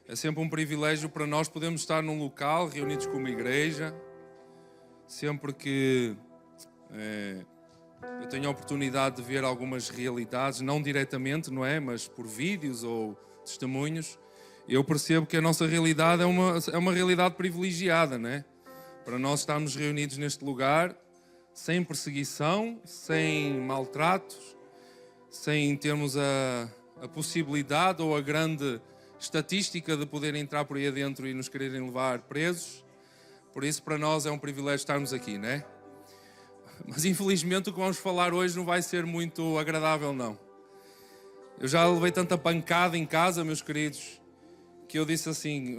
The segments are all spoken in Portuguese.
É sempre um privilégio para nós podermos estar num local, reunidos como igreja. Sempre que eu tenho a oportunidade de ver algumas realidades, não diretamente, não é? Mas por vídeos ou testemunhos, eu percebo que a nossa realidade é uma realidade privilegiada, não é? Para nós estarmos reunidos neste lugar, sem perseguição, sem maltratos, sem termos a possibilidade ou a grande estatística de poder entrar por aí adentro e nos quererem levar presos. Por isso, para nós é um privilégio estarmos aqui, não é? Mas infelizmente o que vamos falar hoje não vai ser muito agradável, não. Eu já levei tanta pancada em casa, meus queridos, que eu disse assim,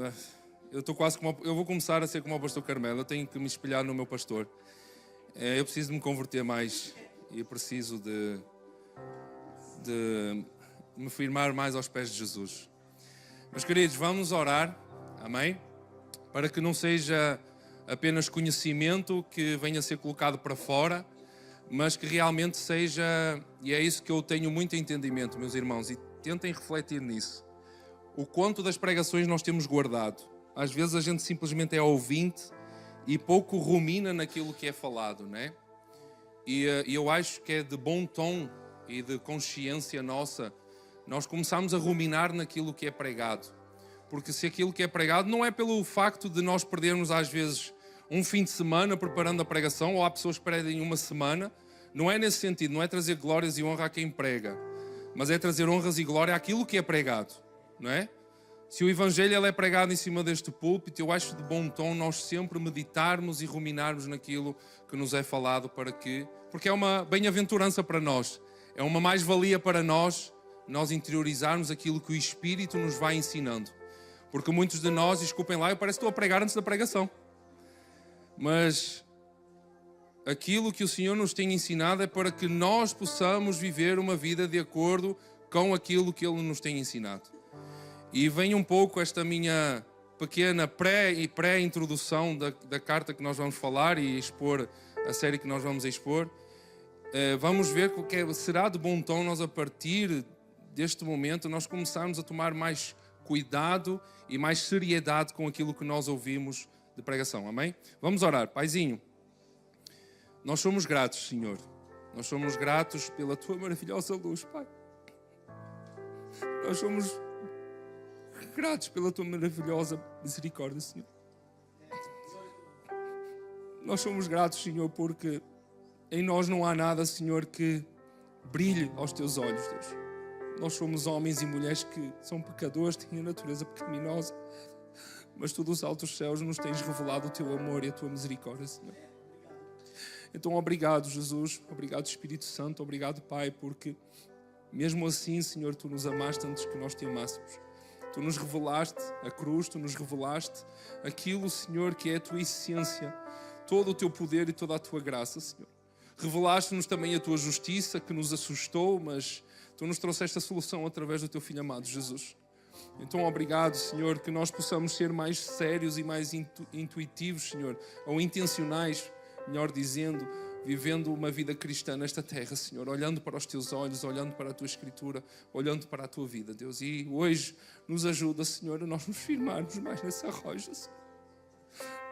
eu vou começar a ser como o pastor Carmelo, eu tenho que me espelhar no meu pastor. Eu preciso de me converter mais e eu preciso de me firmar mais aos pés de Jesus. Meus queridos, vamos orar, amém? Para que não seja apenas conhecimento que venha a ser colocado para fora, mas que realmente seja, e é isso que eu tenho muito entendimento, meus irmãos, e tentem refletir nisso. O quanto das pregações nós temos guardado. Às vezes a gente simplesmente é ouvinte e pouco rumina naquilo que é falado, não é? E eu acho que é de bom tom e de consciência nossa nós começamos a ruminar naquilo que é pregado. Porque se aquilo que é pregado não é pelo facto de nós perdermos às vezes um fim de semana preparando a pregação, ou há pessoas que perdem uma semana, não é nesse sentido, não é trazer glórias e honra a quem prega, mas é trazer honras e glória àquilo que é pregado, não é? Se o Evangelho ele é pregado em cima deste púlpito, eu acho de bom tom nós sempre meditarmos e ruminarmos naquilo que nos é falado porque é uma bem-aventurança para nós, é uma mais-valia para nós interiorizarmos aquilo que o Espírito nos vai ensinando. Porque muitos de nós, desculpem lá, eu parece que estou a pregar antes da pregação. Mas aquilo que o Senhor nos tem ensinado é para que nós possamos viver uma vida de acordo com aquilo que Ele nos tem ensinado. E vem um pouco esta minha pequena pré-introdução da carta que nós vamos falar e expor a série que nós vamos expor. Vamos ver que será de bom tom nós, a partir deste momento, nós começarmos a tomar mais cuidado e mais seriedade com aquilo que nós ouvimos de pregação, amém? Vamos orar. Paizinho, nós somos gratos, Senhor. Nós somos gratos pela Tua maravilhosa luz, Pai. Nós somos gratos pela Tua maravilhosa misericórdia, Senhor. Nós somos gratos, Senhor, porque em nós não há nada, Senhor, que brilhe aos Teus olhos, Deus. Nós somos homens e mulheres que são pecadores, têm a natureza pecaminosa, mas Tu dos altos céus nos tens revelado o Teu amor e a Tua misericórdia, Senhor. Então, obrigado, Jesus, obrigado, Espírito Santo, obrigado, Pai, porque mesmo assim, Senhor, Tu nos amaste antes que nós Te amássemos. Tu nos revelaste a cruz, Tu nos revelaste aquilo, Senhor, que é a Tua essência, todo o Teu poder e toda a Tua graça, Senhor. Revelaste-nos também a Tua justiça, que nos assustou, mas Tu nos trouxeste a solução através do Teu Filho amado, Jesus. Então, obrigado, Senhor, que nós possamos ser mais sérios e mais intuitivos, Senhor, ou intencionais, melhor dizendo, vivendo uma vida cristã nesta terra, Senhor, olhando para os Teus olhos, olhando para a Tua Escritura, olhando para a Tua vida, Deus. E hoje nos ajuda, Senhor, a nós nos firmarmos mais nessa rocha, Senhor.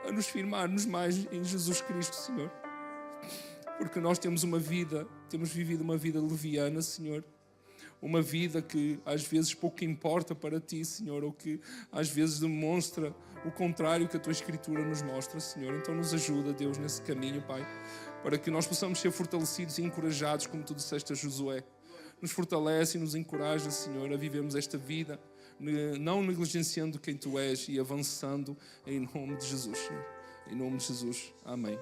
A nos firmarmos mais em Jesus Cristo, Senhor. Porque nós temos vivido uma vida leviana, Senhor. Uma vida que às vezes pouco importa para Ti, Senhor, ou que às vezes demonstra o contrário que a Tua Escritura nos mostra, Senhor. Então nos ajuda, Deus, nesse caminho, Pai, para que nós possamos ser fortalecidos e encorajados, como Tu disseste a Josué. Nos fortalece e nos encoraja, Senhor, a vivermos esta vida, não negligenciando quem Tu és e avançando em nome de Jesus, Senhor. Em nome de Jesus. Amém.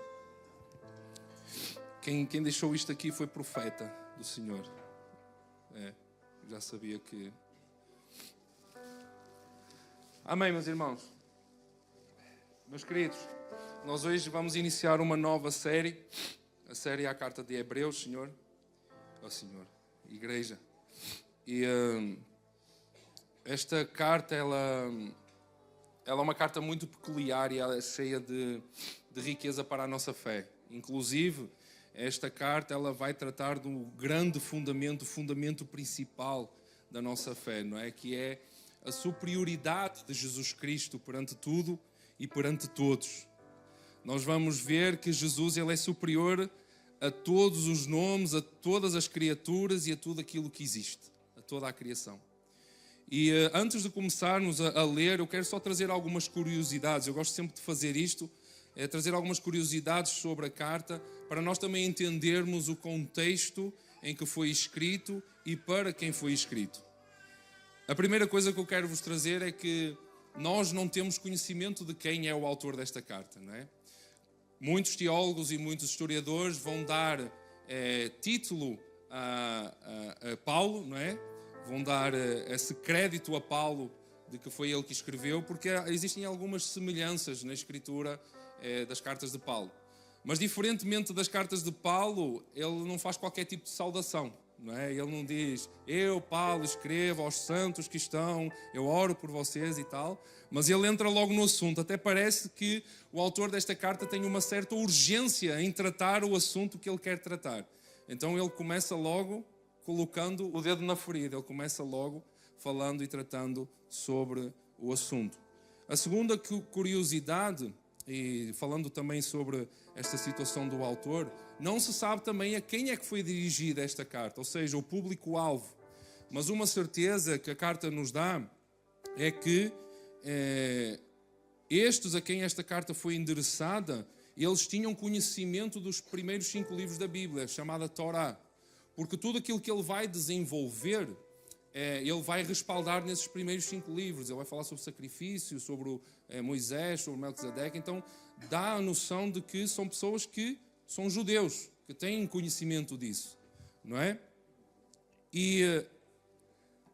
Quem deixou isto aqui foi profeta do Senhor. Já sabia que... Amém, meus irmãos. Meus queridos, nós hoje vamos iniciar uma nova série. A série é a Carta de Hebreus, Senhor. Senhor, Igreja. E esta carta, ela é uma carta muito peculiar e ela é cheia de riqueza para a nossa fé. Inclusive, esta carta ela vai tratar do grande fundamento, o fundamento principal da nossa fé, não é? Que é a superioridade de Jesus Cristo perante tudo e perante todos. Nós vamos ver que Jesus ele é superior a todos os nomes, a todas as criaturas e a tudo aquilo que existe, a toda a criação. E antes de começarmos a ler, eu quero só trazer algumas curiosidades. Eu gosto sempre de fazer isto, é trazer algumas curiosidades sobre a carta, para nós também entendermos o contexto em que foi escrito e para quem foi escrito. A primeira coisa que eu quero vos trazer é que nós não temos conhecimento de quem é o autor desta carta, não é? Muitos teólogos e muitos historiadores vão dar título a Paulo, não é? Vão dar esse crédito a Paulo de que foi ele que escreveu, porque existem algumas semelhanças na escritura das cartas de Paulo. Mas diferentemente das cartas de Paulo, ele não faz qualquer tipo de saudação, não é? Ele não diz, eu, Paulo, escrevo aos santos que estão, eu oro por vocês e tal, mas ele entra logo no assunto. Até parece que o autor desta carta tem uma certa urgência em tratar o assunto que ele quer tratar. Então ele começa logo colocando o dedo na ferida, ele começa logo falando e tratando sobre o assunto. A segunda curiosidade, e falando também sobre esta situação do autor, não se sabe também a quem é que foi dirigida esta carta, ou seja, o público-alvo. Mas uma certeza que a carta nos dá é que estes a quem esta carta foi endereçada, eles tinham conhecimento dos primeiros 5 livros da Bíblia, chamada Torá. Porque tudo aquilo que ele vai desenvolver, ele vai respaldar nesses primeiros 5 livros. Ele vai falar sobre sacrifício, sobre Moisés, sobre Melquisedeque. Então, dá a noção de que são pessoas que são judeus, que têm conhecimento disso, não é? E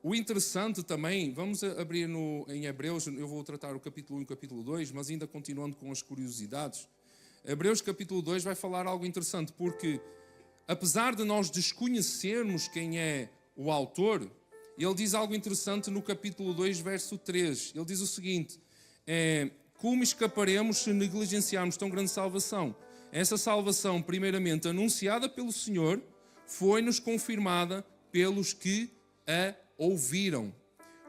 o interessante também, vamos abrir em Hebreus, eu vou tratar o capítulo 1 e o capítulo 2, mas ainda continuando com as curiosidades. Hebreus capítulo 2 vai falar algo interessante, porque apesar de nós desconhecermos quem é o autor, ele diz algo interessante no capítulo 2, verso 3. Ele diz o seguinte, como escaparemos se negligenciarmos tão grande salvação? Essa salvação, primeiramente anunciada pelo Senhor, foi-nos confirmada pelos que a ouviram.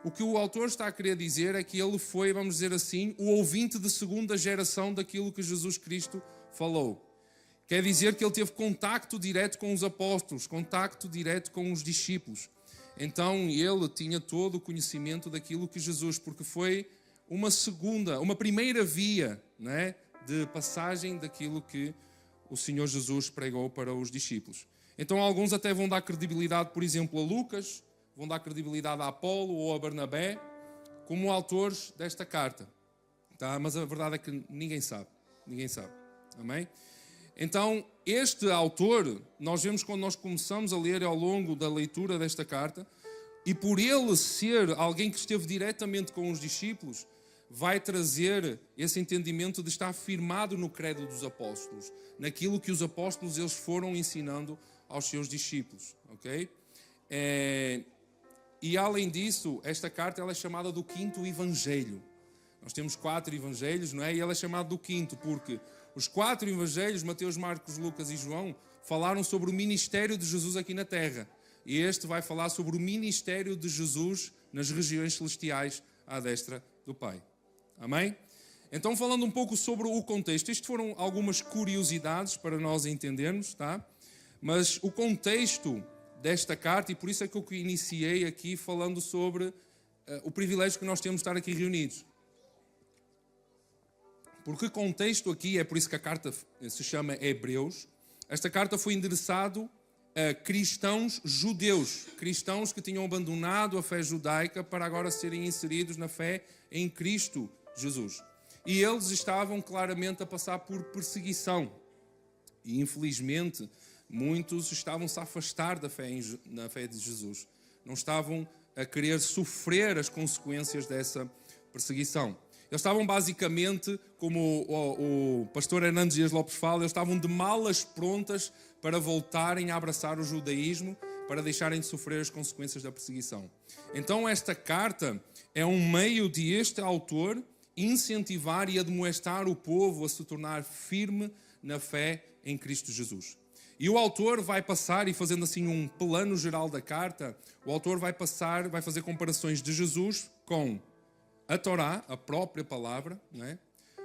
O que o autor está a querer dizer é que ele foi, vamos dizer assim, o ouvinte de segunda geração daquilo que Jesus Cristo falou. Quer dizer que ele teve contacto direto com os apóstolos, contacto direto com os discípulos. Então ele tinha todo o conhecimento daquilo que Jesus, porque foi uma primeira via, não é, de passagem daquilo que o Senhor Jesus pregou para os discípulos. Então alguns até vão dar credibilidade, por exemplo, a Lucas, vão dar credibilidade a Apolo ou a Barnabé como autores desta carta. Tá? Mas a verdade é que ninguém sabe. Amém? Então, este autor, nós vemos quando nós começamos a ler ao longo da leitura desta carta, e por ele ser alguém que esteve diretamente com os discípulos, vai trazer esse entendimento de estar firmado no credo dos apóstolos, naquilo que os apóstolos eles foram ensinando aos seus discípulos, ok? E além disso, esta carta ela é chamada do 5º Evangelho. Nós temos 4 Evangelhos, não é? E ela é chamada do 5º porque os 4 Evangelhos, Mateus, Marcos, Lucas e João, falaram sobre o ministério de Jesus aqui na Terra. E este vai falar sobre o ministério de Jesus nas regiões celestiais à destra do Pai. Amém? Então, falando um pouco sobre o contexto, isto foram algumas curiosidades para nós entendermos, tá? Mas o contexto desta carta, e por isso é que eu iniciei aqui falando sobre o privilégio que nós temos de estar aqui reunidos. Porque contexto aqui, é por isso que a carta se chama Hebreus, esta carta foi endereçada a cristãos judeus, cristãos que tinham abandonado a fé judaica para agora serem inseridos na fé em Cristo Jesus. E eles estavam claramente a passar por perseguição. E infelizmente, muitos estavam-se a afastar na fé de Jesus. Não estavam a querer sofrer as consequências dessa perseguição. Eles estavam basicamente, como o pastor Hernandes Dias Lopes fala, eles estavam de malas prontas para voltarem a abraçar o judaísmo, para deixarem de sofrer as consequências da perseguição. Então esta carta é um meio de este autor incentivar e admoestar o povo a se tornar firme na fé em Cristo Jesus. E o autor vai passar, e fazendo assim um plano geral da carta, o autor vai fazer comparações de Jesus com a Torá, a própria palavra, né?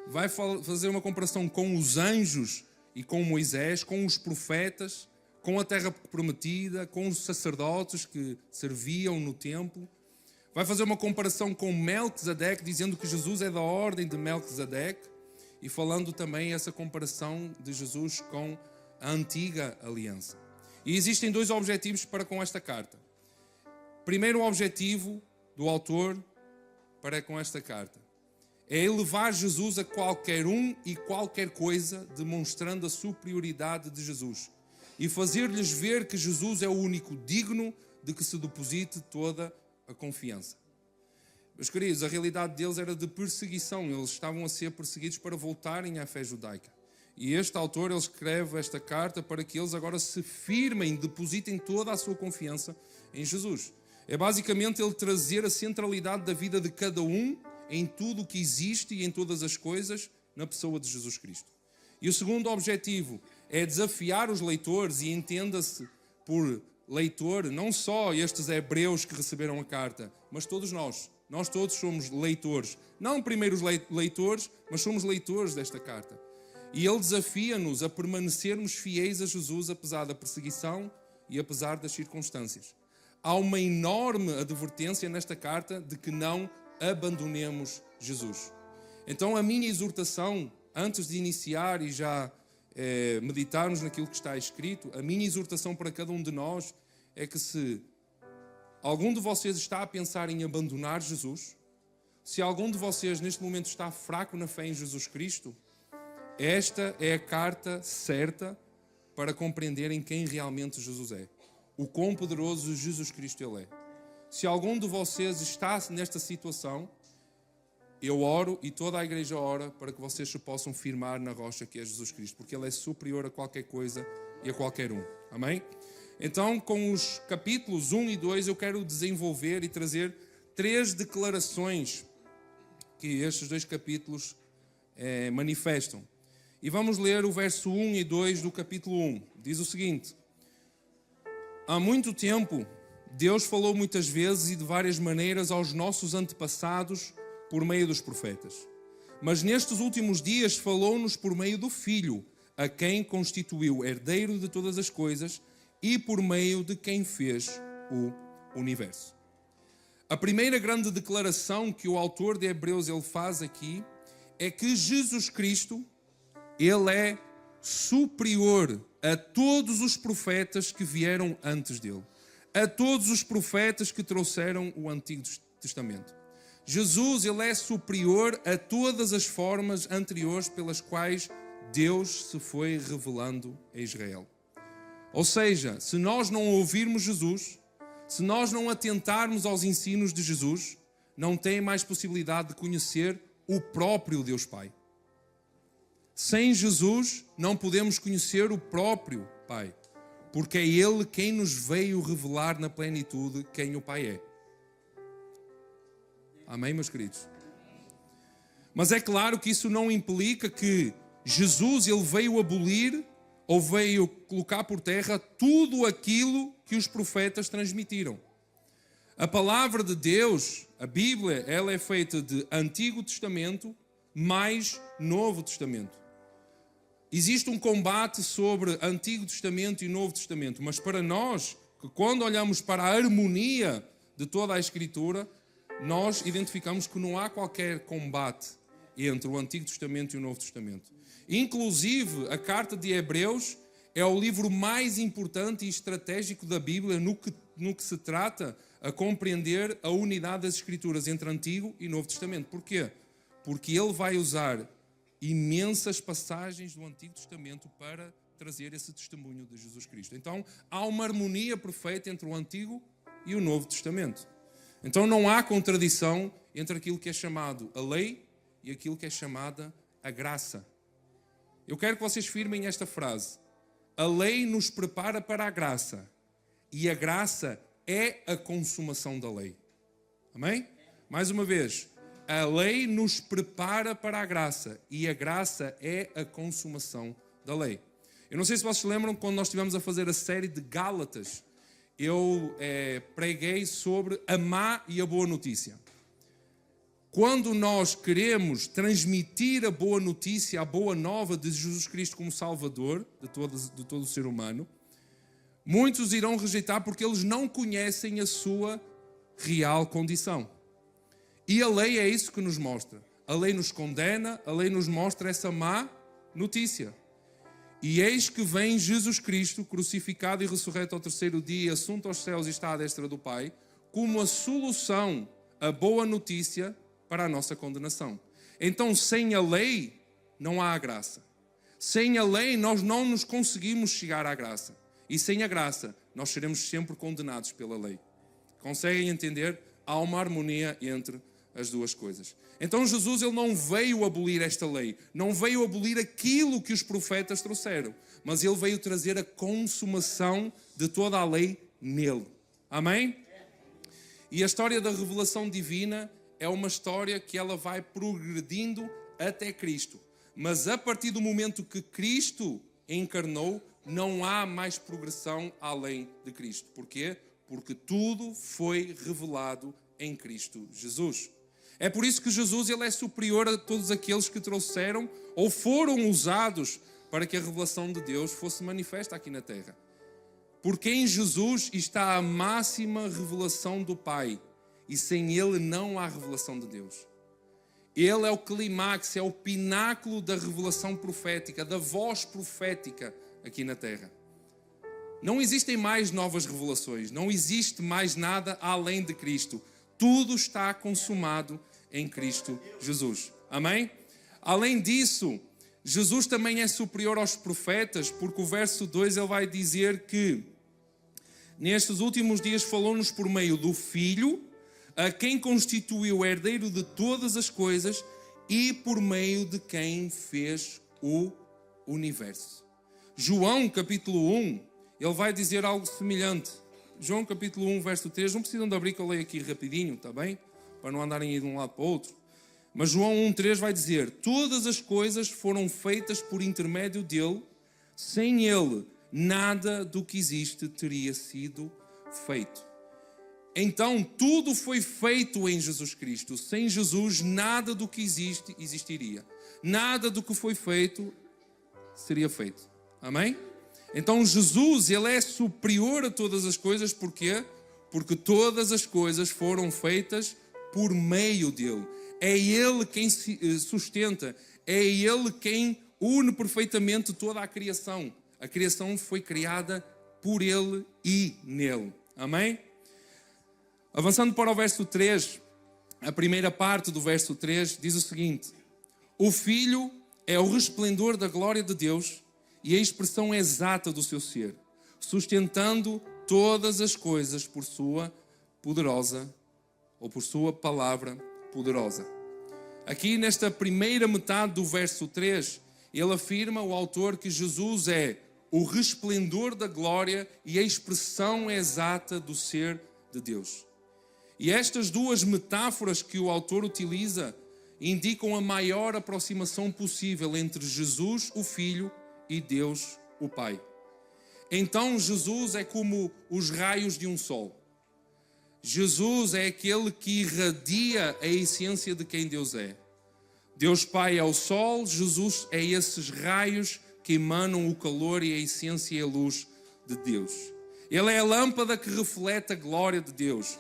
Vai fazer uma comparação com os anjos e com Moisés, com os profetas, com a terra prometida, com os sacerdotes que serviam no templo. Vai fazer uma comparação com Melquisedeque, dizendo que Jesus é da ordem de Melquisedeque, e falando também essa comparação de Jesus com a antiga aliança. E existem dois objetivos para com esta carta. Primeiro objetivo do autor para com esta carta é elevar Jesus a qualquer um e qualquer coisa, demonstrando a superioridade de Jesus e fazer-lhes ver que Jesus é o único digno de que se deposite toda a confiança. Meus queridos, a realidade deles era de perseguição. Eles estavam a ser perseguidos para voltarem à fé judaica. E este autor, ele escreve esta carta para que eles agora se firmem, depositem toda a sua confiança em Jesus. É basicamente ele trazer a centralidade da vida de cada um em tudo o que existe e em todas as coisas na pessoa de Jesus Cristo. E o segundo objetivo é desafiar os leitores, e entenda-se por leitor não só estes hebreus que receberam a carta, mas todos nós. Nós todos somos leitores. Não primeiros leitores, mas somos leitores desta carta. E ele desafia-nos a permanecermos fiéis a Jesus apesar da perseguição e apesar das circunstâncias. Há uma enorme advertência nesta carta de que não abandonemos Jesus. Então a minha exortação, antes de iniciar e já meditarmos naquilo que está escrito, a minha exortação para cada um de nós é que se algum de vocês está a pensar em abandonar Jesus, se algum de vocês neste momento está fraco na fé em Jesus Cristo, esta é a carta certa para compreenderem quem realmente Jesus é. O quão poderoso Jesus Cristo Ele é. Se algum de vocês está nesta situação, eu oro e toda a igreja ora para que vocês se possam firmar na rocha que é Jesus Cristo, porque Ele é superior a qualquer coisa e a qualquer um. Amém? Então, com os capítulos 1 e 2, eu quero desenvolver e trazer 3 declarações que estes 2 capítulos manifestam. E vamos ler o verso 1 e 2 do capítulo 1. Diz o seguinte: há muito tempo, Deus falou muitas vezes e de várias maneiras aos nossos antepassados por meio dos profetas. Mas nestes últimos dias falou-nos por meio do Filho, a quem constituiu herdeiro de todas as coisas e por meio de quem fez o universo. A primeira grande declaração que o autor de Hebreus ele faz aqui é que Jesus Cristo, Ele é superior a todos os profetas que vieram antes dele, a todos os profetas que trouxeram o Antigo Testamento. Jesus, Ele é superior a todas as formas anteriores pelas quais Deus se foi revelando a Israel. Ou seja, se nós não ouvirmos Jesus, se nós não atentarmos aos ensinos de Jesus, não tem mais possibilidade de conhecer o próprio Deus Pai. Sem Jesus, não podemos conhecer o próprio Pai, porque é Ele quem nos veio revelar na plenitude quem o Pai é. Amém, meus queridos? Mas é claro que isso não implica que Jesus ele veio abolir ou veio colocar por terra tudo aquilo que os profetas transmitiram. A palavra de Deus, a Bíblia, ela é feita de Antigo Testamento mais Novo Testamento. Existe um combate sobre Antigo Testamento e Novo Testamento, mas para nós, que quando olhamos para a harmonia de toda a Escritura, nós identificamos que não há qualquer combate entre o Antigo Testamento e o Novo Testamento. Inclusive, a carta de Hebreus é o livro mais importante e estratégico da Bíblia no que se trata a compreender a unidade das Escrituras entre Antigo e Novo Testamento. Porquê? Porque ele vai usar imensas passagens do Antigo Testamento para trazer esse testemunho de Jesus Cristo. Então, há uma harmonia perfeita entre o Antigo e o Novo Testamento. Então não há contradição entre aquilo que é chamado a lei e aquilo que é chamada a graça. Eu quero que vocês firmem esta frase. A lei nos prepara para a graça e a graça é a consumação da lei. Amém? Mais uma vez. A lei nos prepara para a graça e a graça é a consumação da lei. Eu não sei se vocês lembram, quando nós estivemos a fazer a série de Gálatas, eu preguei sobre a má e a boa notícia. Quando nós queremos transmitir a boa notícia, a boa nova de Jesus Cristo como Salvador de todo o ser humano, muitos irão rejeitar porque eles não conhecem a sua real condição. E a lei é isso que nos mostra. A lei nos condena, a lei nos mostra essa má notícia. E eis que vem Jesus Cristo, crucificado e ressurreto ao terceiro dia, assunto aos céus e está à destra do Pai, como a solução, a boa notícia para a nossa condenação. Então, sem a lei, não há a graça. Sem a lei, nós não nos conseguimos chegar à graça. E sem a graça, nós seremos sempre condenados pela lei. Conseguem entender? Há uma harmonia entre as duas coisas. Então Jesus, ele não veio abolir esta lei, não veio abolir aquilo que os profetas trouxeram, mas ele veio trazer a consumação de toda a lei nele. Amém? E a história da revelação divina é uma história que ela vai progredindo até Cristo. Mas a partir do momento que Cristo encarnou, não há mais progressão além de Cristo. Porquê? Porque tudo foi revelado em Cristo Jesus. É por isso que Jesus, ele é superior a todos aqueles que trouxeram ou foram usados para que a revelação de Deus fosse manifesta aqui na terra. Porque em Jesus está a máxima revelação do Pai. E sem Ele não há revelação de Deus. Ele é o clímax, é o pináculo da revelação profética, da voz profética aqui na terra. Não existem mais novas revelações, não existe mais nada além de Cristo. Tudo está consumado em Cristo Jesus. Amém? Além disso, Jesus também é superior aos profetas, porque o verso 2 ele vai dizer que nestes últimos dias falou-nos por meio do Filho, a quem constituiu o herdeiro de todas as coisas e por meio de quem fez o universo. João capítulo 1, ele vai dizer algo semelhante. João capítulo 1, verso 3, não precisam de abrir que eu leio aqui rapidinho, está bem? Para não andarem aí de um lado para o outro. Mas João 1, 3 vai dizer: todas as coisas foram feitas por intermédio dele, sem ele nada do que existe teria sido feito. Então tudo foi feito em Jesus Cristo. Sem Jesus nada do que existe existiria. Nada do que foi feito seria feito. Amém? Então Jesus, ele é superior a todas as coisas. Porquê? Porque todas as coisas foram feitas por meio dele. É ele quem sustenta. É ele quem une perfeitamente toda a criação. A criação foi criada por ele e nele. Amém? Avançando para o verso 3, a primeira parte do verso 3 diz o seguinte: o Filho é o resplendor da glória de Deus e a expressão exata do seu ser, sustentando todas as coisas por sua poderosa, ou por sua palavra poderosa. Aqui nesta primeira metade do verso 3, ele afirma, o autor, que Jesus é o resplendor da glória e a expressão exata do ser de Deus. E estas duas metáforas que o autor utiliza indicam a maior aproximação possível entre Jesus, o Filho, e Deus, o Pai. Então Jesus é como os raios de um sol. Jesus é aquele que irradia a essência de quem Deus é. Deus Pai é o sol, Jesus é esses raios que emanam o calor e a essência e a luz de Deus. Ele é a lâmpada que reflete a glória de Deus.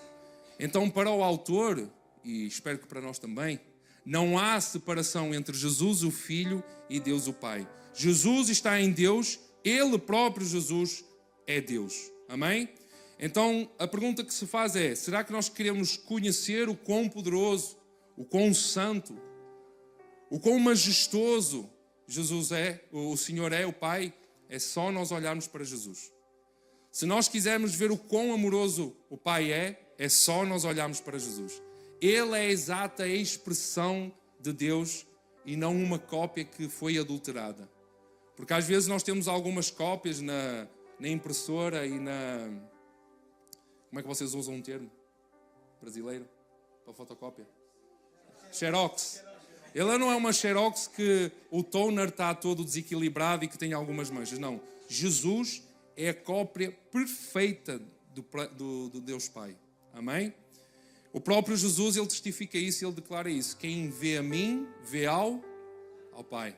Então, para o autor, e espero que para nós também, não há separação entre Jesus, o Filho, e Deus, o Pai. Jesus está em Deus, Ele próprio, Jesus, é Deus. Amém? Então, a pergunta que se faz é: será que nós queremos conhecer o quão poderoso, o quão santo, o quão majestoso Jesus é, o Senhor é, o Pai? É só nós olharmos para Jesus. Se nós quisermos ver o quão amoroso o Pai é só nós olharmos para Jesus. Ele é a exata expressão de Deus e não uma cópia que foi adulterada. Porque às vezes nós temos algumas cópias na impressora e na... Como é que vocês usam um termo brasileiro para fotocópia? Xerox. Ele não é uma Xerox que o toner está todo desequilibrado e que tem algumas manchas. Não. Jesus é a cópia perfeita do Deus Pai. Amém? O próprio Jesus, ele testifica isso, ele declara isso. Quem vê a mim, vê ao Pai.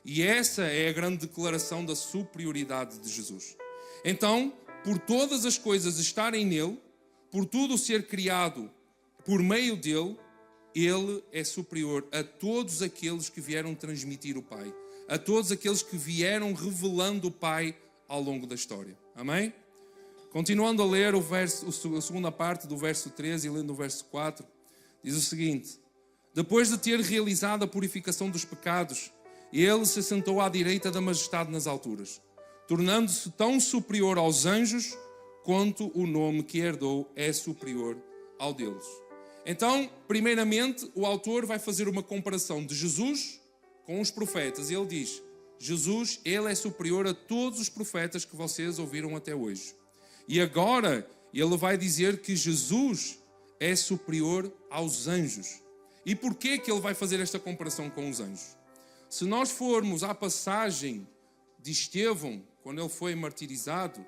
E essa é a grande declaração da superioridade de Jesus. Então, por todas as coisas estarem nele, por tudo ser criado por meio dele, ele é superior a todos aqueles que vieram transmitir o Pai, a todos aqueles que vieram revelando o Pai ao longo da história. Amém? Continuando a ler a segunda parte do verso 13 e lendo o verso 4, diz o seguinte: depois de ter realizado a purificação dos pecados, ele se sentou à direita da majestade nas alturas, tornando-se tão superior aos anjos quanto o nome que herdou é superior ao deles. Então, primeiramente, o autor vai fazer uma comparação de Jesus com os profetas. Ele diz: Jesus, ele é superior a todos os profetas que vocês ouviram até hoje. E agora, ele vai dizer que Jesus é superior aos anjos. E porquê que ele vai fazer esta comparação com os anjos? Se nós formos à passagem de Estevão, quando ele foi martirizado,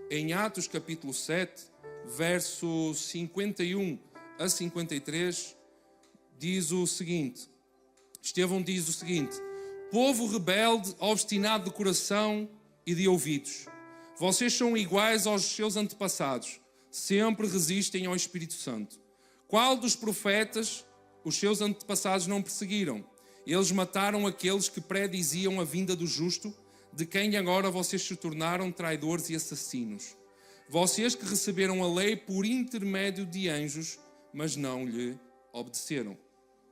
em Atos capítulo 7, versos 51 a 53, diz o seguinte: Estevão diz o seguinte: povo rebelde, obstinado de coração e de ouvidos, vocês são iguais aos seus antepassados, sempre resistem ao Espírito Santo. Qual dos profetas os seus antepassados não perseguiram? Eles mataram aqueles que prediziam a vinda do justo, de quem agora vocês se tornaram traidores e assassinos. Vocês que receberam a lei por intermédio de anjos, mas não lhe obedeceram.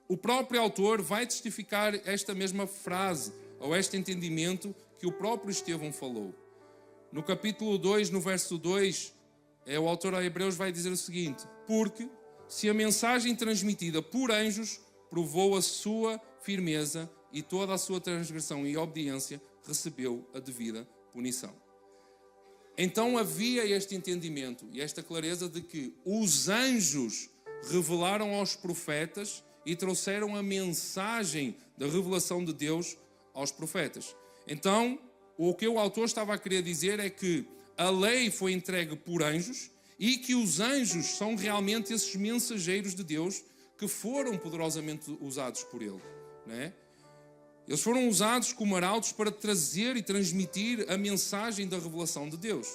O próprio autor vai testificar esta mesma frase, ou este entendimento que o próprio Estevão falou. No capítulo 2, no verso 2, o autor a Hebreus vai dizer o seguinte: porque se a mensagem transmitida por anjos provou a sua firmeza e toda a sua transgressão e obediência recebeu a devida punição. Então havia este entendimento e esta clareza de que os anjos revelaram aos profetas e trouxeram a mensagem da revelação de Deus aos profetas. Então, o que o autor estava a querer dizer é que a lei foi entregue por anjos e que os anjos são realmente esses mensageiros de Deus que foram poderosamente usados por ele, não é? Eles foram usados como arautos para trazer e transmitir a mensagem da revelação de Deus.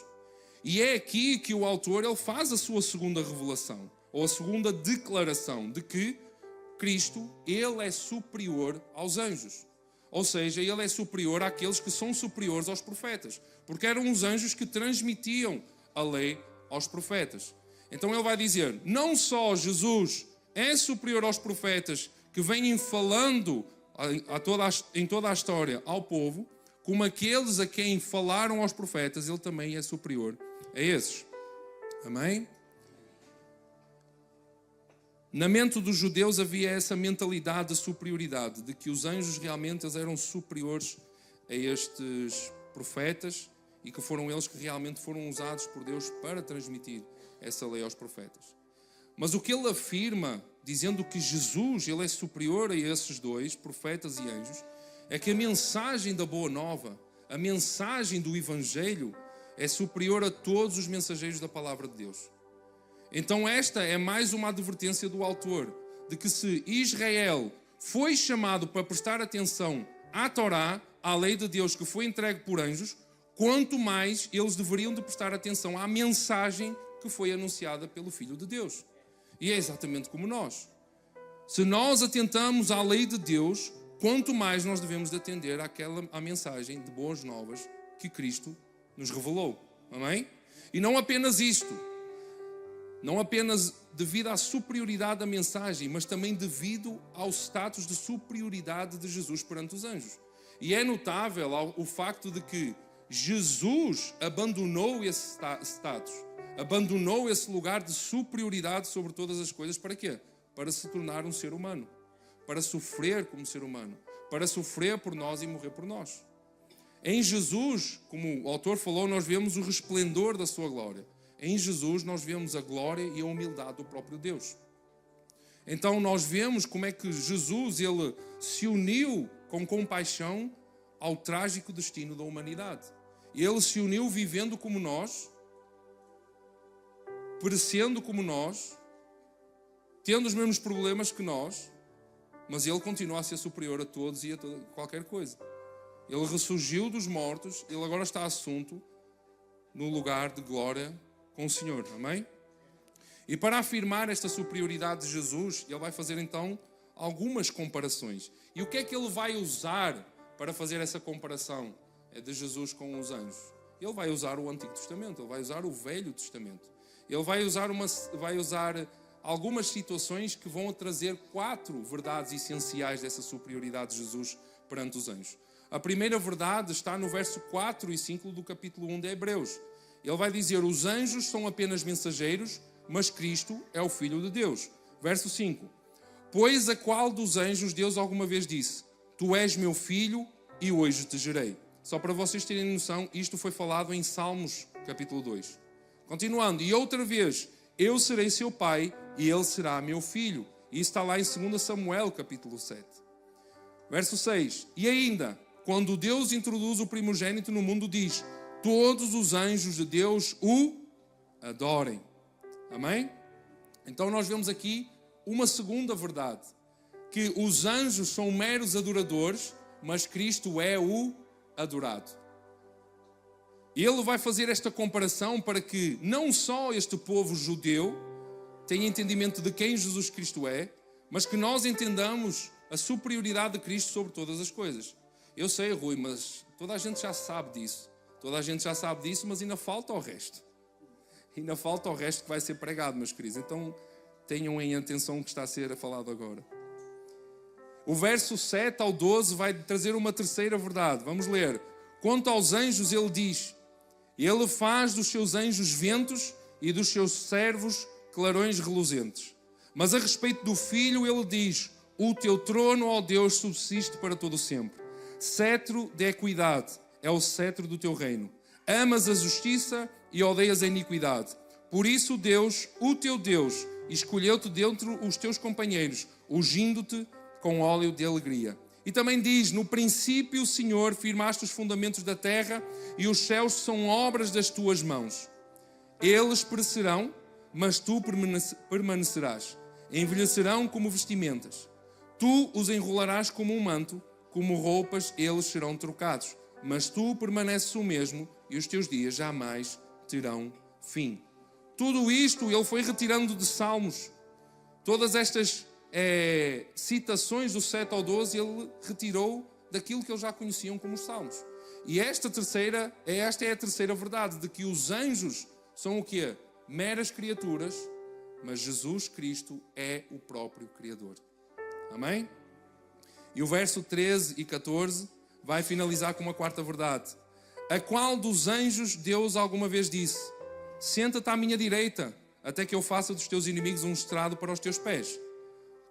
E é aqui que o autor ele faz a sua segunda revelação, ou a segunda declaração de que Cristo, ele é superior aos anjos. Ou seja, ele é superior àqueles que são superiores aos profetas, porque eram os anjos que transmitiam a lei aos profetas. Então ele vai dizer, não só Jesus é superior aos profetas que vêm falando em toda a história ao povo, como aqueles a quem falaram aos profetas, ele também é superior a esses. Amém? Na mente dos judeus havia essa mentalidade de superioridade, de que os anjos realmente eles eram superiores a estes profetas e que foram eles que realmente foram usados por Deus para transmitir essa lei aos profetas. Mas o que ele afirma, dizendo que Jesus ele é superior a esses dois, profetas e anjos, é que a mensagem da Boa Nova, a mensagem do Evangelho, é superior a todos os mensageiros da Palavra de Deus. Então esta é mais uma advertência do autor, de que se Israel foi chamado para prestar atenção à Torá, à lei de Deus que foi entregue por anjos, quanto mais eles deveriam de prestar atenção à mensagem que foi anunciada pelo Filho de Deus. E é exatamente como nós. Se nós atentamos à lei de Deus, quanto mais nós devemos de atender à mensagem de boas novas que Cristo nos revelou. Amém? E não apenas isto. Não apenas devido à superioridade da mensagem, mas também devido ao status de superioridade de Jesus perante os anjos. E é notável o facto de que Jesus abandonou esse status, abandonou esse lugar de superioridade sobre todas as coisas. Para quê? Para se tornar um ser humano, para sofrer como ser humano, para sofrer por nós e morrer por nós. Em Jesus, como o autor falou, nós vemos o resplendor da sua glória. Em Jesus nós vemos a glória e a humildade do próprio Deus. Então nós vemos como é que Jesus, ele se uniu com compaixão ao trágico destino da humanidade. Ele se uniu vivendo como nós, perecendo como nós, tendo os mesmos problemas que nós, mas ele continua a ser superior a todos e a qualquer coisa. Ele ressurgiu dos mortos, ele agora está assunto no lugar de glória com o Senhor, amém? E para afirmar esta superioridade de Jesus, ele vai fazer então algumas comparações. E o que é que ele vai usar para fazer essa comparação de Jesus com os anjos? Ele vai usar o Antigo Testamento, ele vai usar o Velho Testamento. Ele vai usar algumas situações que vão trazer 4 verdades essenciais dessa superioridade de Jesus perante os anjos. A primeira verdade está no verso 4 e 5 do capítulo 1 de Hebreus. Ele vai dizer: os anjos são apenas mensageiros, mas Cristo é o Filho de Deus. Verso 5. Pois a qual dos anjos Deus alguma vez disse: tu és meu filho e hoje te gerei. Só para vocês terem noção, isto foi falado em Salmos capítulo 2. Continuando, e outra vez, eu serei seu pai e ele será meu filho. E isso está lá em 2 Samuel capítulo 7. Verso 6. E ainda, quando Deus introduz o primogênito no mundo, diz: todos os anjos de Deus o adorem. Amém? Então nós vemos aqui uma segunda verdade, que os anjos são meros adoradores, mas Cristo é o adorado. Ele vai fazer esta comparação para que não só este povo judeu tenha entendimento de quem Jesus Cristo é, mas que nós entendamos a superioridade de Cristo sobre todas as coisas. Eu sei, Rui, mas toda a gente já sabe disso. Toda a gente já sabe disso, mas ainda falta o resto. Ainda falta o resto que vai ser pregado, meus queridos. Então tenham em atenção o que está a ser falado agora. O verso 7 ao 12 vai trazer uma terceira verdade. Vamos ler. Quanto aos anjos, ele diz: ele faz dos seus anjos ventos e dos seus servos clarões reluzentes. Mas a respeito do Filho, ele diz: o teu trono, ó Deus, subsiste para todo sempre. Cetro de equidade é o cetro do teu reino. Amas a justiça e odeias a iniquidade. Por isso Deus, o teu Deus, escolheu-te dentre os teus companheiros, ungindo-te com óleo de alegria. E também diz: no princípio, Senhor, firmaste os fundamentos da terra e os céus são obras das tuas mãos. Eles perecerão, mas tu permanecerás. Envelhecerão como vestimentas. Tu os enrolarás como um manto, como roupas eles serão trocados. Mas tu permaneces o mesmo e os teus dias jamais terão fim. Tudo isto ele foi retirando de Salmos. Todas estas citações do 7 ao 12 ele retirou daquilo que eles já conheciam como os Salmos. E esta é a terceira verdade, de que os anjos são o quê? Meras criaturas, mas Jesus Cristo é o próprio Criador. Amém? E o verso 13 e 14 vai finalizar com uma quarta verdade. A qual dos anjos Deus alguma vez disse: senta-te à minha direita, até que eu faça dos teus inimigos um estrado para os teus pés.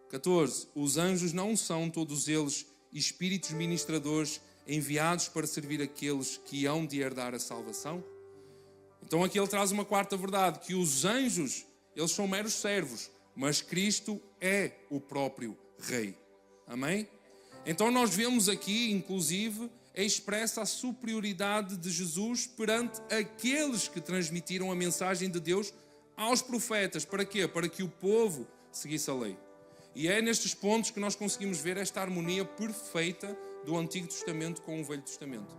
14. Os anjos não são todos eles espíritos ministradores enviados para servir aqueles que hão de herdar a salvação? Então aqui ele traz uma quarta verdade, que os anjos, eles são meros servos, mas Cristo é o próprio Rei. Amém? Então nós vemos aqui, inclusive, expressa a superioridade de Jesus perante aqueles que transmitiram a mensagem de Deus aos profetas. Para quê? Para que o povo seguisse a lei. E é nestes pontos que nós conseguimos ver esta harmonia perfeita do Antigo Testamento com o Velho Testamento.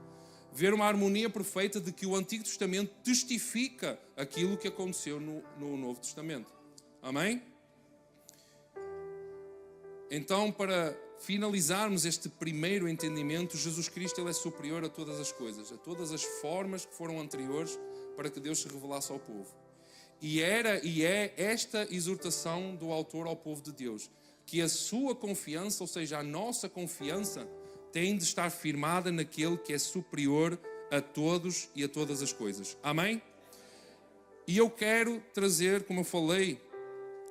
Ver uma harmonia perfeita de que o Antigo Testamento testifica aquilo que aconteceu no Novo Testamento. Amém? Então, para finalizarmos este primeiro entendimento, Jesus Cristo ele é superior a todas as coisas, a todas as formas que foram anteriores para que Deus se revelasse ao povo. E é esta exortação do autor ao povo de Deus, que a sua confiança, ou seja, a nossa confiança, tem de estar firmada naquele que é superior a todos e a todas as coisas. Amém? E eu quero trazer, como eu falei,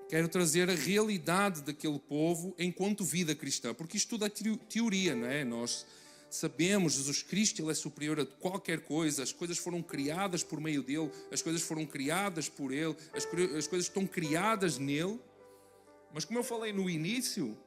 quero trazer a realidade daquele povo enquanto vida cristã, porque isto tudo é teoria, não é? Nós sabemos, Jesus Cristo ele é superior a qualquer coisa, as coisas foram criadas por meio dele, as coisas foram criadas por ele, as coisas estão criadas nele, Mas como eu falei no início,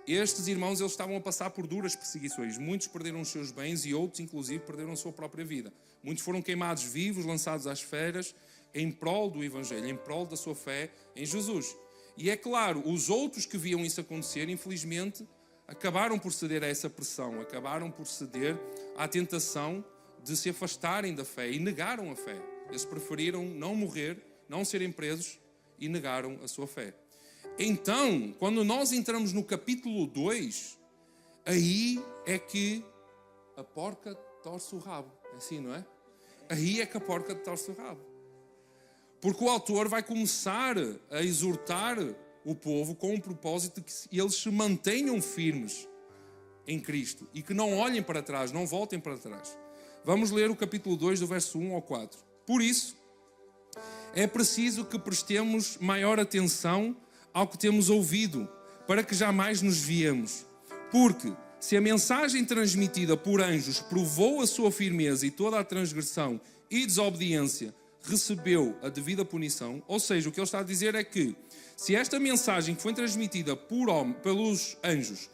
estes irmãos eles estavam a passar por duras perseguições. Muitos perderam os seus bens e outros, inclusive, perderam a sua própria vida. Muitos foram queimados vivos, lançados às feras, em prol do Evangelho, em prol da sua fé em Jesus. E é claro, os outros que viam isso acontecer, infelizmente, acabaram por ceder a essa pressão, acabaram por ceder à tentação de se afastarem da fé e negaram a fé. Eles preferiram não morrer, não serem presos e negaram a sua fé. Então, quando nós entramos no capítulo 2, aí é que a porca torce o rabo. É assim, não é? Aí é que a porca torce o rabo. Porque o autor vai começar a exortar o povo com o propósito de que eles se mantenham firmes em Cristo e que não olhem para trás, não voltem para trás. Vamos ler o capítulo 2, do verso 1 ao 4. Por isso, é preciso que prestemos maior atenção ao que temos ouvido, para que jamais nos viemos. Porque, se a mensagem transmitida por anjos provou a sua firmeza e toda a transgressão e desobediência recebeu a devida punição, ou seja, o que ele está a dizer é que, se esta mensagem que foi transmitida pelos anjos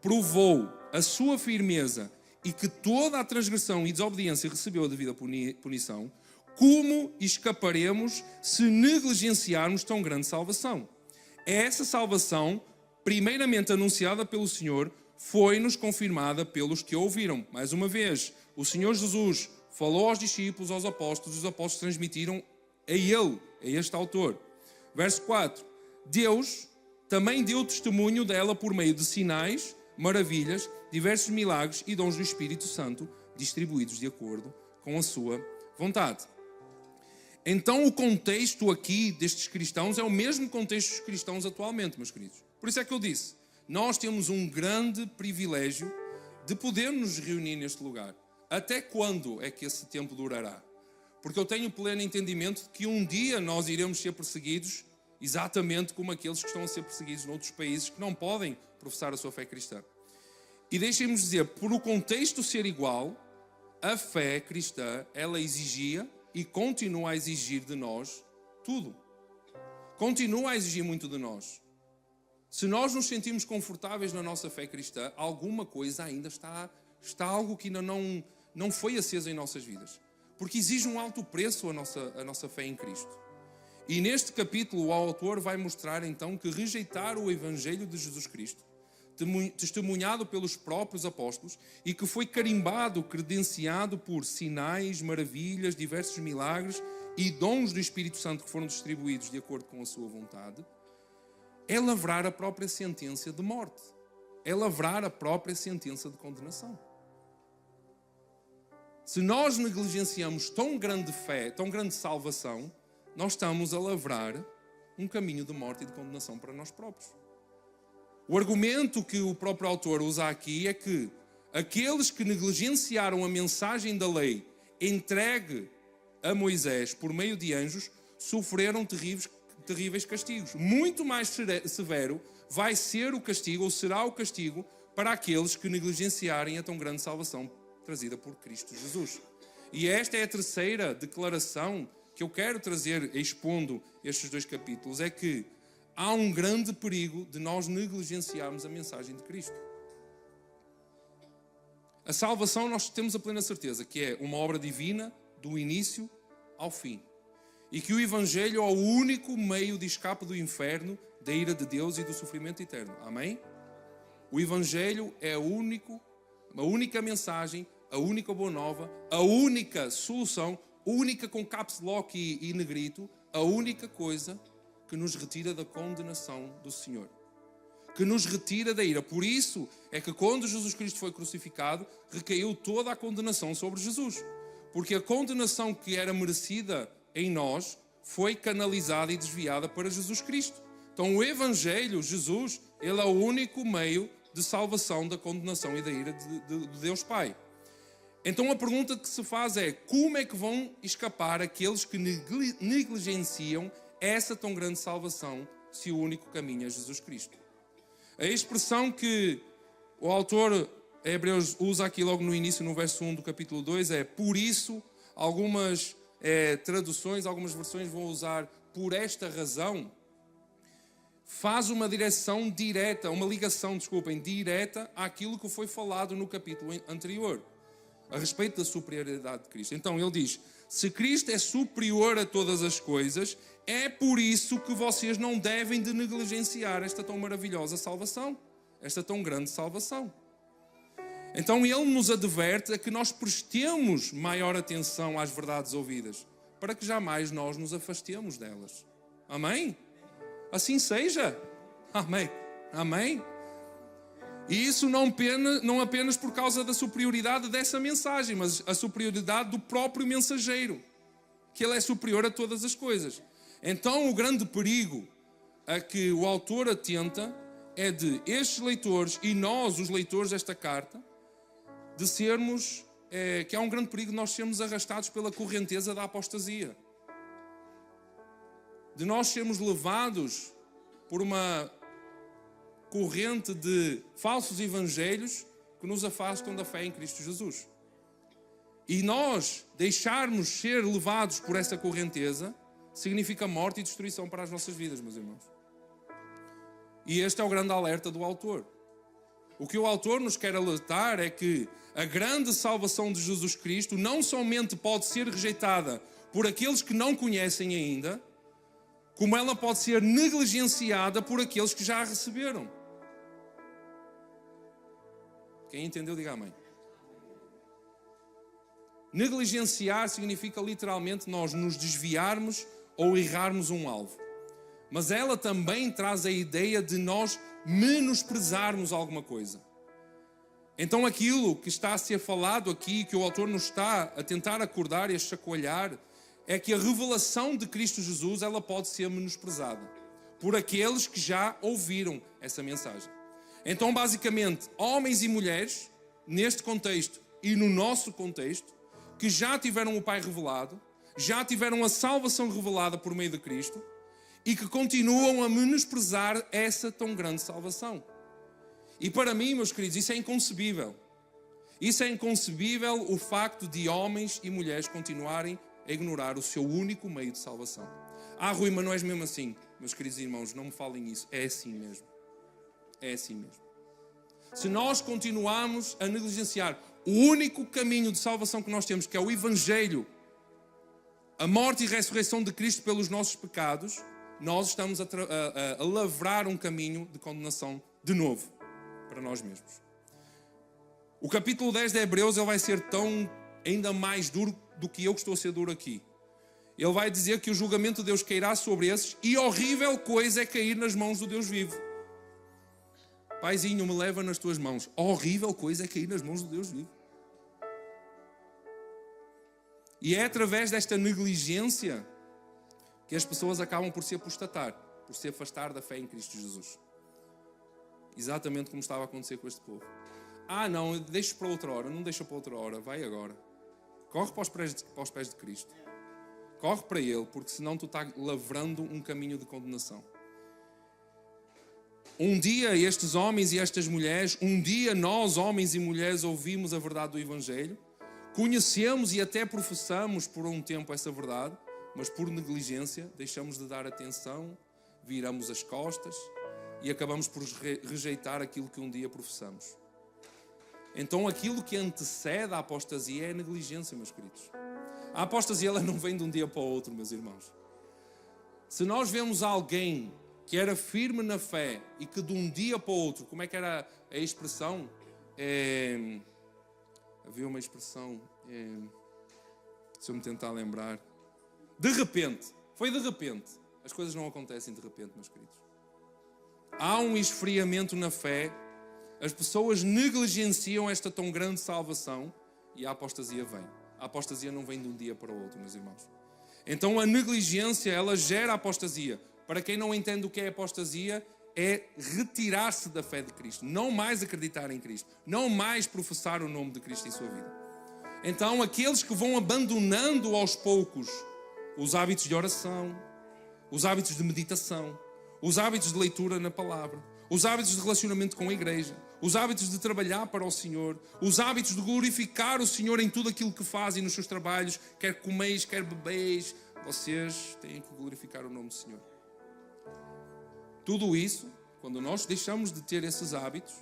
provou a sua firmeza e que toda a transgressão e desobediência recebeu a devida punição, como escaparemos se negligenciarmos tão grande salvação? Essa salvação, primeiramente anunciada pelo Senhor, foi-nos confirmada pelos que ouviram. Mais uma vez, o Senhor Jesus falou aos discípulos, aos apóstolos, e os apóstolos transmitiram a ele, a este autor. Verso 4. Deus também deu testemunho dela por meio de sinais, maravilhas, diversos milagres e dons do Espírito Santo, distribuídos de acordo com a sua vontade. Então o contexto aqui destes cristãos é o mesmo contexto dos cristãos atualmente, meus queridos. Por isso é que eu disse, nós temos um grande privilégio de podermos nos reunir neste lugar. Até quando é que esse tempo durará? Porque eu tenho pleno entendimento de que um dia nós iremos ser perseguidos exatamente como aqueles que estão a ser perseguidos noutros países que não podem professar a sua fé cristã. E deixem-me dizer, por o contexto ser igual, a fé cristã, ela exigia e continua a exigir de nós tudo. Continua a exigir muito de nós. Se nós nos sentimos confortáveis na nossa fé cristã, alguma coisa ainda está algo que ainda não foi aceso em nossas vidas. Porque exige um alto preço a nossa fé em Cristo. E neste capítulo o autor vai mostrar então que rejeitar o Evangelho de Jesus Cristo, testemunhado pelos próprios apóstolos e que foi carimbado, credenciado por sinais, maravilhas, diversos milagres e dons do Espírito Santo que foram distribuídos de acordo com a sua vontade, é lavrar a própria sentença de morte, é lavrar a própria sentença de condenação. Se nós negligenciamos tão grande fé, tão grande salvação, nós estamos a lavrar um caminho de morte e de condenação para nós próprios. O argumento que o próprio autor usa aqui é que aqueles que negligenciaram a mensagem da lei entregue a Moisés por meio de anjos sofreram terríveis castigos. Muito mais severo vai ser o castigo, ou será o castigo, para aqueles que negligenciarem a tão grande salvação trazida por Cristo Jesus. E esta é a terceira declaração que eu quero trazer expondo estes dois capítulos, é que há um grande perigo de nós negligenciarmos a mensagem de Cristo. A salvação nós temos a plena certeza que é uma obra divina do início ao fim. E que o Evangelho é o único meio de escape do inferno, da ira de Deus e do sofrimento eterno. Amém? O Evangelho é a única mensagem, a única boa nova, a única solução, única com caps lock e negrito, a única coisa que nos retira da condenação do Senhor, que nos retira da ira. Por isso é que quando Jesus Cristo foi crucificado, recaiu toda a condenação sobre Jesus, porque a condenação que era merecida em nós foi canalizada e desviada para Jesus Cristo. Então o Evangelho, Jesus, ele é o único meio de salvação da condenação e da ira de Deus Pai. Então a pergunta que se faz é: como é que vão escapar aqueles que negligenciam essa tão grande salvação, se o único caminho é Jesus Cristo? A expressão que o autor Hebreus usa aqui logo no início, no verso 1 do capítulo 2, é por isso. Algumas traduções, algumas versões vão usar por esta razão. faz uma direção direta, uma ligação, direta àquilo que foi falado no capítulo anterior, a respeito da superioridade de Cristo. Então ele diz: se Cristo é superior a todas as coisas, é por isso que vocês não devem de negligenciar esta tão maravilhosa salvação, esta tão grande salvação. Então ele nos adverte a que nós prestemos maior atenção às verdades ouvidas, para que jamais nós nos afastemos delas. Amém? Assim seja. Amém. Amém. E isso não apenas por causa da superioridade dessa mensagem, mas a superioridade do próprio mensageiro, que ele é superior a todas as coisas. Então o grande perigo a que o autor atenta é de estes leitores e nós, os leitores desta carta, de sermos, que há um grande perigo de nós sermos arrastados pela correnteza da apostasia. De nós sermos levados por uma corrente de falsos evangelhos que nos afastam da fé em Cristo Jesus. E nós deixarmos ser levados por essa correnteza significa morte e destruição para as nossas vidas, meus irmãos. E este é o grande alerta do autor. O que o autor nos quer alertar é que a grande salvação de Jesus Cristo não somente pode ser rejeitada por aqueles que não conhecem ainda, como ela pode ser negligenciada por aqueles que já a receberam. Quem entendeu, diga amém. Negligenciar significa literalmente nós nos desviarmos ou errarmos um alvo. Mas ela também traz a ideia de nós menosprezarmos alguma coisa. Então aquilo que está a ser falado aqui, que o autor nos está a tentar acordar e a chacoalhar, é que a revelação de Cristo Jesus, ela pode ser menosprezada por aqueles que já ouviram essa mensagem. Então, basicamente, homens e mulheres, neste contexto e no nosso contexto, que já tiveram o Pai revelado, já tiveram a salvação revelada por meio de Cristo e que continuam a menosprezar essa tão grande salvação. E para mim, meus queridos, isso é inconcebível. Isso é inconcebível, o facto de homens e mulheres continuarem a ignorar o seu único meio de salvação. Rui, mas não és mesmo assim. Meus queridos irmãos, não me falem isso. É assim mesmo. É assim mesmo. Se nós continuarmos a negligenciar o único caminho de salvação que nós temos, que é o Evangelho, a morte e ressurreição de Cristo pelos nossos pecados, nós estamos a lavrar um caminho de condenação de novo para nós mesmos. O capítulo 10 de Hebreus ele vai ser tão ainda mais duro do que eu que estou a ser duro aqui. Ele vai dizer que o julgamento de Deus cairá sobre esses e horrível coisa é cair nas mãos do Deus vivo. Paizinho, me leva nas tuas mãos. Horrível coisa é cair nas mãos do Deus vivo. E é através desta negligência que as pessoas acabam por se apostatar, por se afastar da fé em Cristo Jesus. Exatamente como estava a acontecer com este povo. Não, deixa para outra hora. Não deixa para outra hora, vai agora. Corre para os pés de Cristo. Corre para Ele, porque senão tu estás lavrando um caminho de condenação. Um dia estes homens e estas mulheres, um dia nós, homens e mulheres, ouvimos a verdade do Evangelho, conhecemos e até professamos por um tempo essa verdade, mas por negligência deixamos de dar atenção, viramos as costas e acabamos por rejeitar aquilo que um dia professamos. Então aquilo que antecede a apostasia é a negligência, meus queridos. A apostasia ela não vem de um dia para o outro, meus irmãos. Se nós vemos alguém que era firme na fé e que de um dia para o outro, como é que era a expressão? Havia uma expressão, se eu me tentar lembrar, de repente, foi de repente. As coisas não acontecem de repente, meus queridos. Há um esfriamento na fé, as pessoas negligenciam esta tão grande salvação e a apostasia vem. A apostasia não vem de um dia para o outro, meus irmãos. Então a negligência, ela gera apostasia. Para quem não entende o que é apostasia, é retirar-se da fé de Cristo. Não mais acreditar em Cristo. Não mais professar o nome de Cristo em sua vida. Então aqueles que vão abandonando aos poucos os hábitos de oração, os hábitos de meditação, os hábitos de leitura na palavra, os hábitos de relacionamento com a igreja, os hábitos de trabalhar para o Senhor, os hábitos de glorificar o Senhor em tudo aquilo que fazem nos seus trabalhos, quer comeis, quer bebeis, vocês têm que glorificar o nome do Senhor. Tudo isso, quando nós deixamos de ter esses hábitos,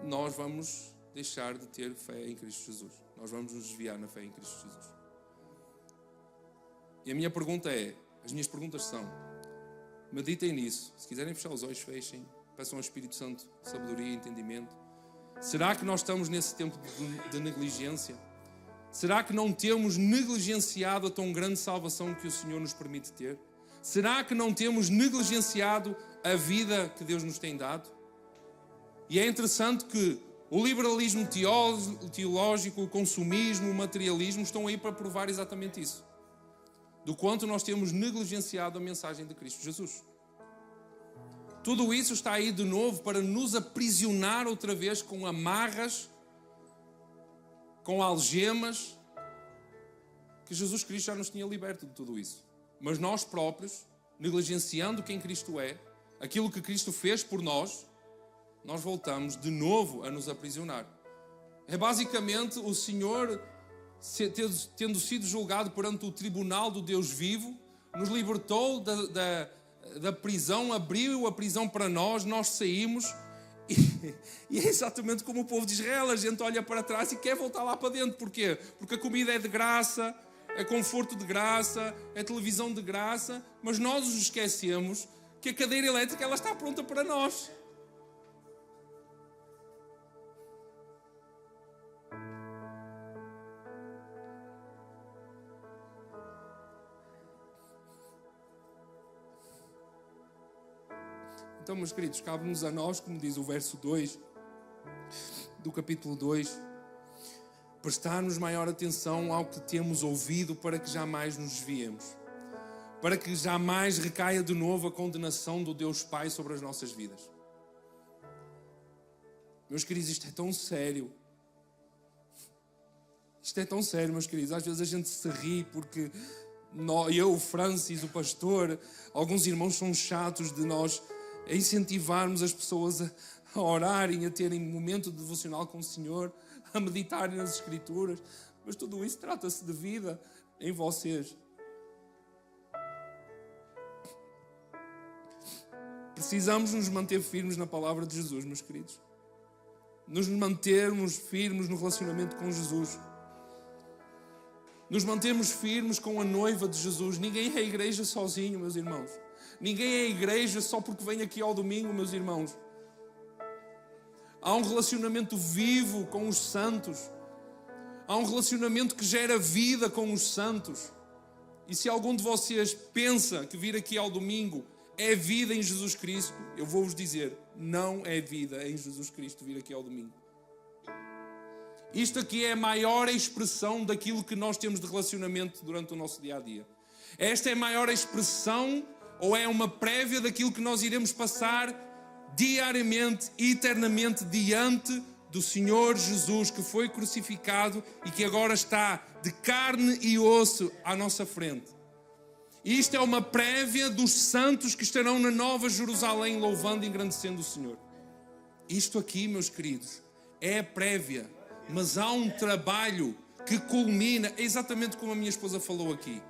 nós vamos deixar de ter fé em Cristo Jesus. Nós vamos nos desviar na fé em Cristo Jesus. E a minha pergunta é, as minhas perguntas são, meditem nisso. Se quiserem fechar os olhos, fechem. Peçam ao Espírito Santo sabedoria e entendimento. Será que nós estamos nesse tempo de negligência? Será que não temos negligenciado a tão grande salvação que o Senhor nos permite ter? Será que não temos negligenciado a vida que Deus nos tem dado? E é interessante que o liberalismo teológico, o consumismo, o materialismo estão aí para provar exatamente isso. Do quanto nós temos negligenciado a mensagem de Cristo Jesus. Tudo isso está aí de novo para nos aprisionar outra vez com amarras, com algemas, que Jesus Cristo já nos tinha liberto de tudo isso. Mas nós próprios, negligenciando quem Cristo é, aquilo que Cristo fez por nós, nós voltamos de novo a nos aprisionar. É basicamente o Senhor, tendo sido julgado perante o tribunal do Deus vivo, nos libertou da prisão, abriu a prisão para nós, nós saímos e é exatamente como o povo de Israel, a gente olha para trás e quer voltar lá para dentro. Porquê? Porque a comida é de graça, é conforto de graça, é televisão de graça, mas nós nos esquecemos que a cadeira elétrica ela está pronta para nós. Então, meus queridos, cabe-nos a nós, como diz o verso 2 do capítulo 2, prestar-nos maior atenção ao que temos ouvido para que jamais nos desviemos, para que jamais recaia de novo a condenação do Deus Pai sobre as nossas vidas. Meus queridos, isto é tão sério. Isto é tão sério, meus queridos. Às vezes a gente se ri porque eu, o Francis, o pastor, alguns irmãos são chatos de nós a incentivarmos as pessoas a orarem, a terem um momento devocional com o Senhor, a meditarem nas Escrituras. Mas tudo isso trata-se de vida em vocês. Precisamos nos manter firmes na palavra de Jesus, meus queridos. Nos mantermos firmes no relacionamento com Jesus. Nos mantermos firmes com a noiva de Jesus. Ninguém é a igreja sozinho, meus irmãos. Ninguém é a igreja só porque vem aqui ao domingo, meus irmãos. Há um relacionamento vivo com os santos. Há um relacionamento que gera vida com os santos. E se algum de vocês pensa que vir aqui ao domingo é vida em Jesus Cristo, eu vou-vos dizer, não é vida em Jesus Cristo vir aqui ao domingo. Isto aqui é a maior expressão daquilo que nós temos de relacionamento durante o nosso dia-a-dia. Esta é a maior expressão, ou é uma prévia daquilo que nós iremos passar diariamente e eternamente diante do Senhor Jesus, que foi crucificado e que agora está de carne e osso à nossa frente. Isto é uma prévia dos santos que estarão na Nova Jerusalém louvando e engrandecendo o Senhor. Isto aqui, meus queridos, é a prévia, mas há um trabalho que culmina, exatamente como a minha esposa falou aqui.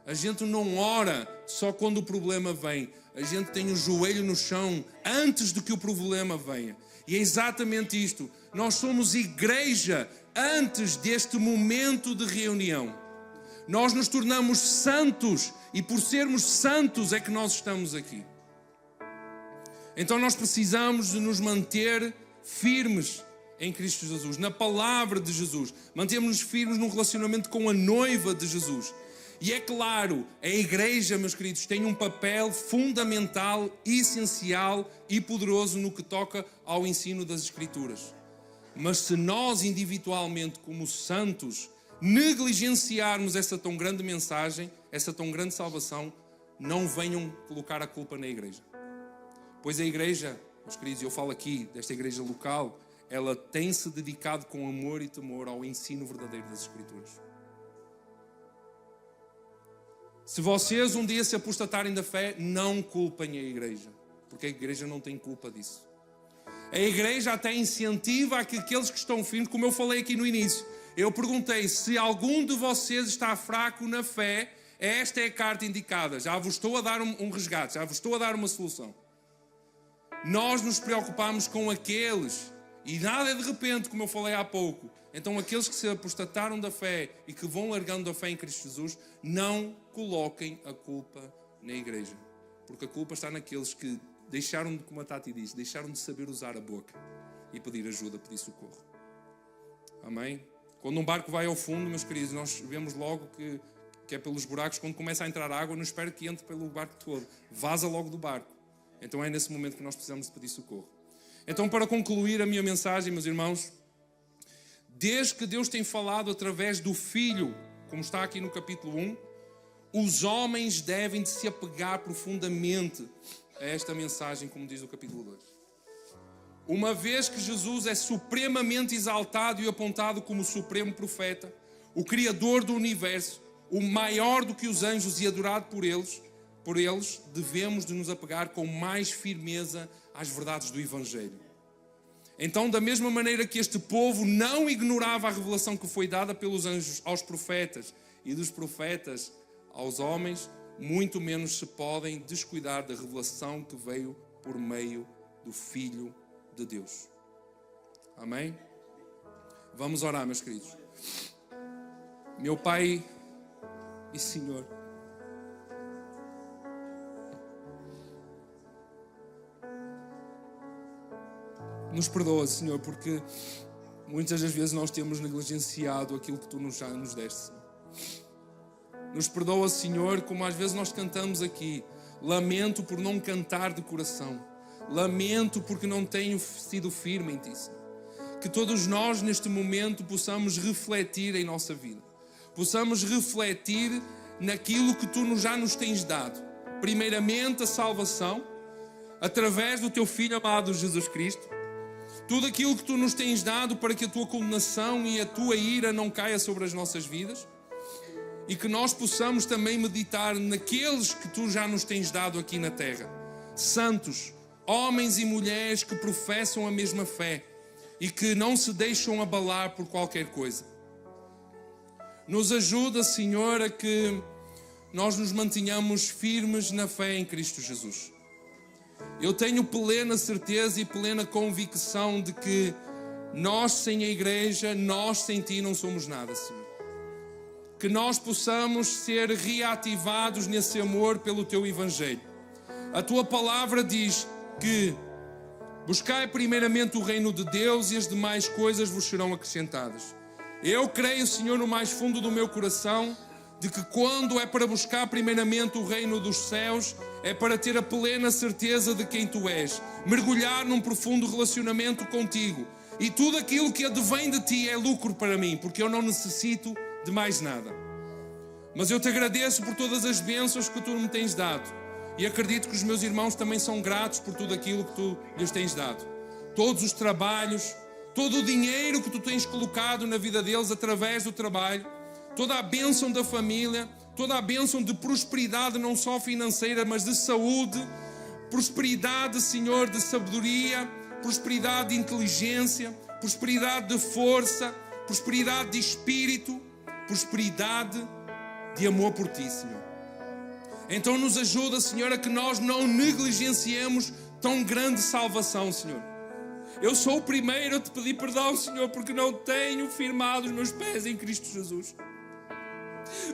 A gente não ora só quando o problema vem. A gente tem o joelho no chão antes de que o problema venha. E é exatamente isto. Nós somos igreja antes deste momento de reunião. Nós nos tornamos santos e por sermos santos é que nós estamos aqui. Então nós precisamos de nos manter firmes em Cristo Jesus, na palavra de Jesus. Mantemos-nos firmes num relacionamento com a noiva de Jesus. E é claro, a igreja, meus queridos, tem um papel fundamental, essencial e poderoso no que toca ao ensino das Escrituras. Mas se nós individualmente, como santos, negligenciarmos essa tão grande mensagem, essa tão grande salvação, não venham colocar a culpa na igreja. Pois a igreja, meus queridos, eu falo aqui desta igreja local, ela tem se dedicado com amor e temor ao ensino verdadeiro das Escrituras. Se vocês um dia se apostatarem da fé, não culpem a igreja, porque a igreja não tem culpa disso. A igreja até incentiva aqueles que estão firmes, como eu falei aqui no início. Eu perguntei, se algum de vocês está fraco na fé, esta é a carta indicada. Já vos estou a dar um resgate, já vos estou a dar uma solução. nós nos preocupamos com aqueles, e nada é de repente, como eu falei há pouco. Então aqueles que se apostataram da fé e que vão largando da fé em Cristo Jesus, não coloquem a culpa na igreja. Porque a culpa está naqueles que deixaram, como a Tati diz, deixaram de saber usar a boca e pedir ajuda, pedir socorro. Amém? Quando um barco vai ao fundo, meus queridos, nós vemos logo que é pelos buracos. Quando começa a entrar água, não espera que entre pelo barco todo. Vaza logo do barco. Então é nesse momento que nós precisamos de pedir socorro. Então, para concluir a minha mensagem, meus irmãos, desde que Deus tem falado através do Filho, como está aqui no capítulo 1, os homens devem de se apegar profundamente a esta mensagem, como diz o capítulo 2. Uma vez que Jesus é supremamente exaltado e apontado como o supremo profeta, o Criador do universo, o maior do que os anjos e adorado por eles, devemos de nos apegar com mais firmeza às verdades do Evangelho. Então, da mesma maneira que este povo não ignorava a revelação que foi dada pelos anjos aos profetas e dos profetas aos homens, muito menos se podem descuidar da revelação que veio por meio do Filho de Deus. Amém? Vamos orar, meus queridos. Meu Pai e Senhor, nos perdoa, Senhor, porque muitas das vezes nós temos negligenciado aquilo que Tu já nos deste. Nos perdoa, Senhor, como às vezes nós cantamos aqui. Lamento por não cantar de coração. Lamento porque não tenho sido firme em Ti, Senhor. Que todos nós neste momento possamos refletir em nossa vida. Possamos refletir naquilo que Tu já nos tens dado. Primeiramente a salvação, através do Teu Filho amado Jesus Cristo. Tudo aquilo que Tu nos tens dado para que a Tua condenação e a Tua ira não caia sobre as nossas vidas. E que nós possamos também meditar naqueles que Tu já nos tens dado aqui na terra. Santos, homens e mulheres que professam a mesma fé e que não se deixam abalar por qualquer coisa. Nos ajuda, Senhor, a que nós nos mantenhamos firmes na fé em Cristo Jesus. Eu tenho plena certeza e plena convicção de que nós sem a igreja, nós sem Ti não somos nada, Senhor. Que nós possamos ser reativados nesse amor pelo Teu Evangelho. A Tua palavra diz que buscai primeiramente o reino de Deus e as demais coisas vos serão acrescentadas. Eu creio, Senhor, no mais fundo do meu coração, de que quando é para buscar primeiramente o reino dos céus, é para ter a plena certeza de quem Tu és, mergulhar num profundo relacionamento contigo, e tudo aquilo que advém de Ti é lucro para mim, porque eu não necessito de mais nada. Mas eu Te agradeço por todas as bênçãos que Tu me tens dado, e acredito que os meus irmãos também são gratos por tudo aquilo que Tu lhes tens dado. Todos os trabalhos, todo o dinheiro que Tu tens colocado na vida deles através do trabalho, toda a bênção da família, toda a bênção de prosperidade, não só financeira, mas de saúde, prosperidade, Senhor, de sabedoria, prosperidade de inteligência, prosperidade de força, prosperidade de espírito, prosperidade de amor por Ti, Senhor. Então nos ajuda, Senhor, a que nós não negligenciemos tão grande salvação, Senhor. Eu sou o primeiro a Te pedir perdão, Senhor, porque não tenho firmado os meus pés em Cristo Jesus.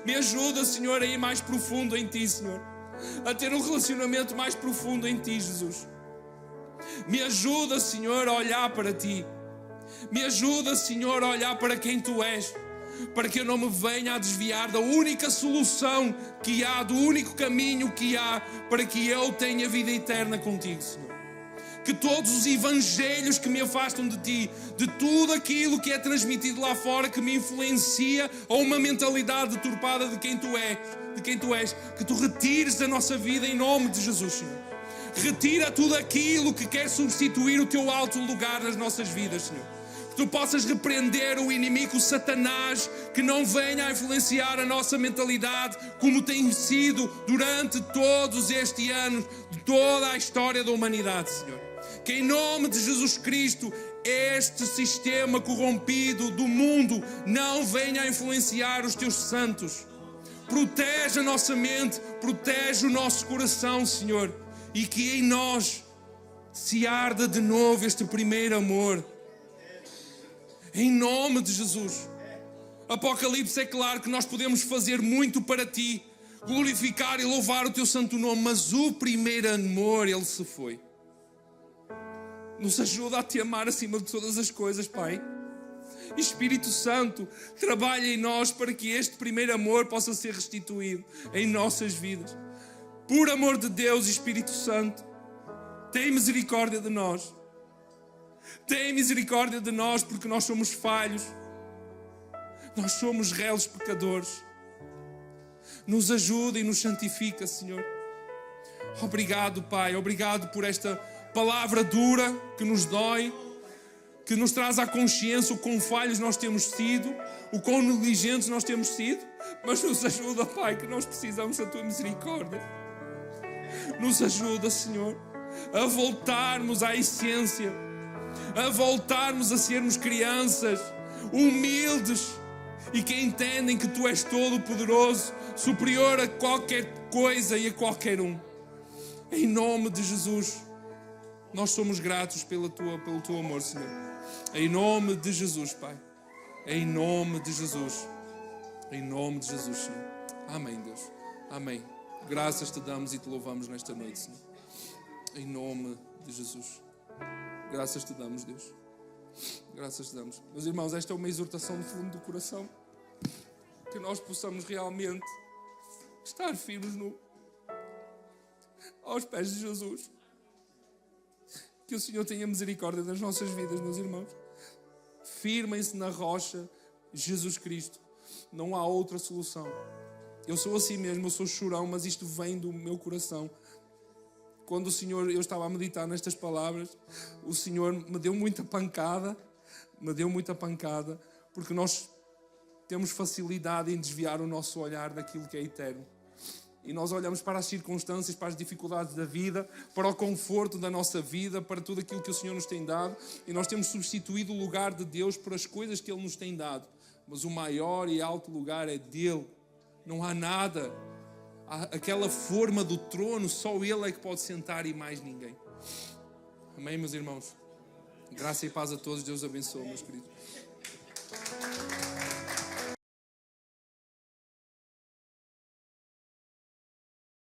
Me ajuda, Senhor, a ir mais profundo em Ti, Senhor. A ter um relacionamento mais profundo em Ti, Jesus. Me ajuda, Senhor, a olhar para Ti. Me ajuda, Senhor, a olhar para quem Tu és, para que eu não me venha a desviar da única solução que há, do único caminho que há, para que eu tenha vida eterna contigo, Senhor. Que todos os evangelhos que me afastam de Ti, de tudo aquilo que é transmitido lá fora, que me influencia a uma mentalidade deturpada de quem Tu és, que Tu retires da nossa vida em nome de Jesus, Senhor. Retira tudo aquilo que quer substituir o Teu alto lugar nas nossas vidas, Senhor. Que Tu possas repreender o inimigo, o Satanás, que não venha a influenciar a nossa mentalidade, como tem sido durante todos estes anos, de toda a história da humanidade, Senhor. Que em nome de Jesus Cristo, este sistema corrompido do mundo não venha a influenciar os Teus santos. Protege a nossa mente, protege o nosso coração, Senhor. E que em nós se arda de novo este primeiro amor. Em nome de Jesus. Apocalipse é claro que nós podemos fazer muito para Ti, glorificar e louvar o Teu santo nome, mas o primeiro amor, ele se foi. Nos ajuda a Te amar acima de todas as coisas, Pai. Espírito Santo, trabalha em nós para que este primeiro amor possa ser restituído em nossas vidas. Por amor de Deus, Espírito Santo, tem misericórdia de nós. Tem misericórdia de nós porque nós somos falhos. Nós somos réus pecadores. Nos ajuda e nos santifica, Senhor. Obrigado, Pai. Obrigado por esta palavra dura que nos dói, que nos traz à consciência o quão falhos nós temos sido, o quão negligentes nós temos sido, mas nos ajuda, Pai, que nós precisamos da Tua misericórdia. Nos ajuda, Senhor, a voltarmos à essência, a voltarmos a sermos crianças humildes e que entendem que Tu és todo-poderoso, superior a qualquer coisa e a qualquer um. Em nome de Jesus, nós somos gratos pelo Teu amor, Senhor. Em nome de Jesus, Pai. Em nome de Jesus. Em nome de Jesus, Senhor. Amém, Deus. Amém. Graças Te damos e Te louvamos nesta noite, Senhor. Em nome de Jesus. Graças Te damos, Deus. Graças Te damos. Meus irmãos, esta é uma exortação do fundo do coração. Que nós possamos realmente estar firmes aos pés de Jesus. Que o Senhor tenha misericórdia das nossas vidas, meus irmãos. Firmem-se na rocha, Jesus Cristo. Não há outra solução. Eu sou assim mesmo, eu sou chorão, mas isto vem do meu coração. Quando eu estava a meditar nestas palavras, o Senhor me deu muita pancada, porque nós temos facilidade em desviar o nosso olhar daquilo que é eterno. E nós olhamos para as circunstâncias, para as dificuldades da vida, para o conforto da nossa vida, para tudo aquilo que o Senhor nos tem dado. E nós temos substituído o lugar de Deus por as coisas que Ele nos tem dado. Mas o maior e alto lugar é dele. Não há nada. Aquela forma do trono, só Ele é que pode sentar e mais ninguém. Amém, meus irmãos? Graça e paz a todos. Deus abençoe, meus queridos.